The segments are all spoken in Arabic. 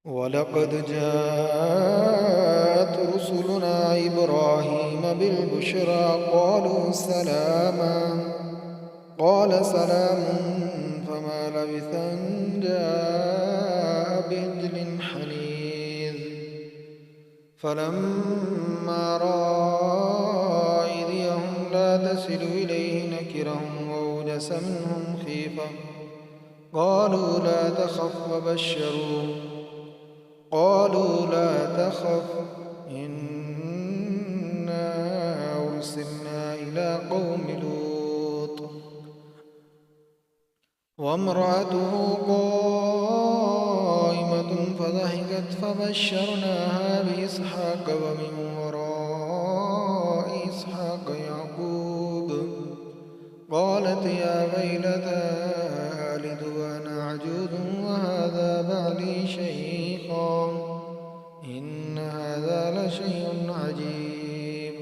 ولقد جاءت رسلنا إبراهيم بالبشرى قالوا سلاما قال سلام فما لبث أن جاء بعجل حنيذ فلما رأى أيديهم لا تصل إليه نكرهم وأوجس منهم خيفة قالوا لا تخف قالوا لا تخف إنا أرسلنا إلى قوم لوط وامرأته قائمة فضحكت فبشرناها بإسحاق ومن وراء إسحاق يعقوب قالت يا ويلتى ألد وأنا عجوز وهذا بعلي شيخا إن هذا لشيء عجيب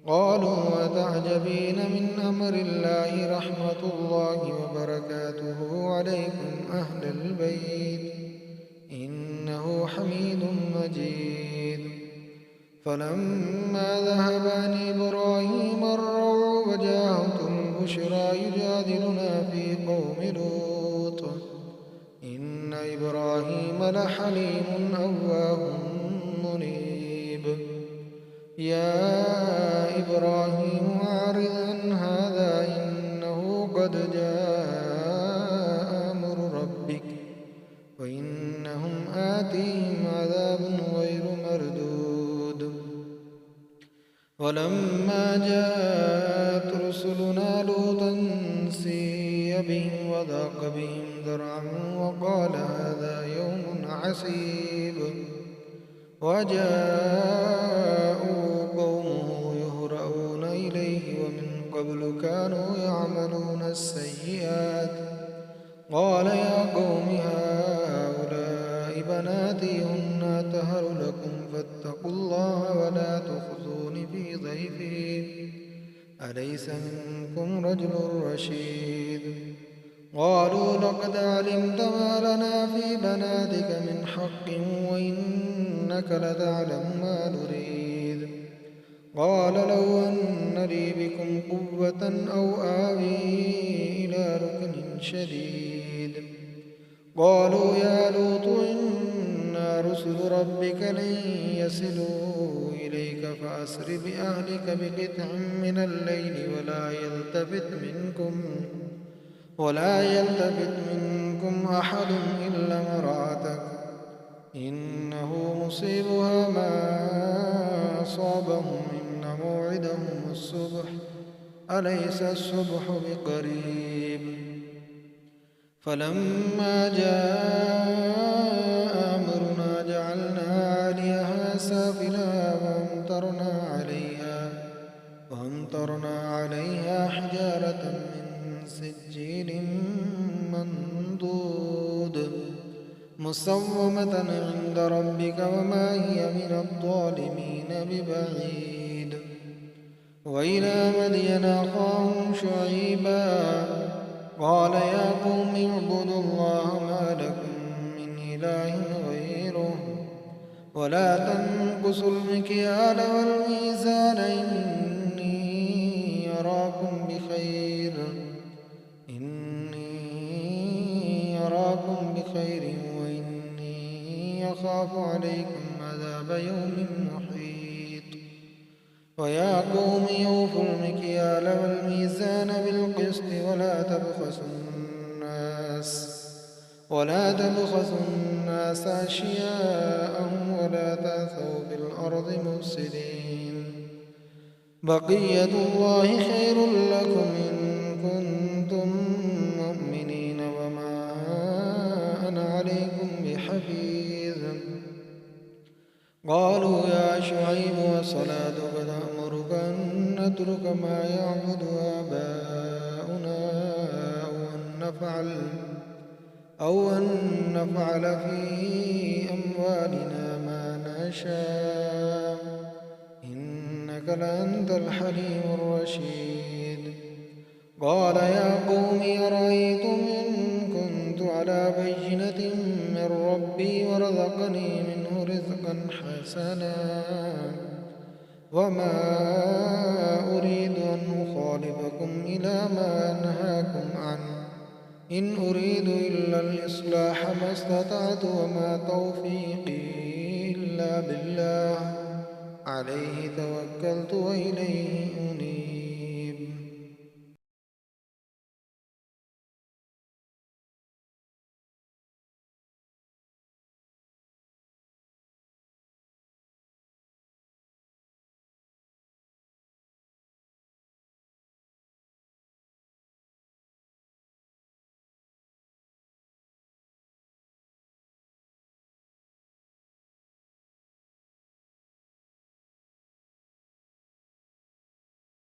قالوا وتعجبين من أمر الله رحمة الله وبركاته عليكم أهل البيت إنه حميد مجيد فلما ذهب عن إبراهيم الروع وجاءته البشرى يجادلنا في قوم لوط إن إبراهيم لحليم أواه منيب يا إبراهيم أعرض عن هذا إنه قد جاء أمر ربك وإنهم آتيهم عذاب غير مردود ولما جاءت رسلنا لوطا سيء بهم وضاق بهم ذرعا وقال هذا يوم عسيب وجاءوا قومه يهرعون إليه ومن قبل كانوا يعملون السيئات قال يا قوم هؤلاء بناتي هن أطهر لكم فاتقوا الله ولا تخزون في ضيفي أليس منكم رجل رشيد قالوا لقد علمت ما لنا في بناتك من حق وإنك لتعلم ما نريد قال لو أن لي بكم قوة أو آوي إلى ركن شديد قالوا يا لوط إنا رسل ربك لن يصلوا إليك فأسر بأهلك بقطع من الليل ولا يلتفت منكم أحد إلا امرأتك إنه مصيبها ما أصابهم إن موعدهم الصبح أليس الصبح بقريب فلما جاء أمرنا جعلنا عاليها سافلها وأمطرنا عليها حجارة من سجيل منضود مسومة عند ربك وما هي من الظالمين ببعيد وإلى مدين أخاهم شعيبا قال يا قوم اعبدوا الله ما لكم من إله غيره ولا تنقصوا المكيال والميزان إني أراكم بخير وإني أخاف عليكم عذاب يوم محيط ويا قوم أوفوا المكيال والميزان بالقسط ولا تبخسوا الناس أشياءهم ولا تعثوا في الأرض مفسدين بقية الله خير لكم إن كنتم مؤمنين وما أنا عليكم بحفيظ قالوا يا شعيب وصلاتك تأمرك أن نترك ما يعبد آباؤنا أو أن نفعل في أموالنا ما نشاء إنك لأنت الحليم الرشيد قال يا قوم أرأيتم إن كنت على بينة من ربي ورزقني منه رزقا حسنا وما أريد أن أخالفكم إلى ما أنهاكم عنه إن أريد إلا الإصلاح ما استطعت وما توفيقي إلا بالله عليه توكلت وإليه أنيب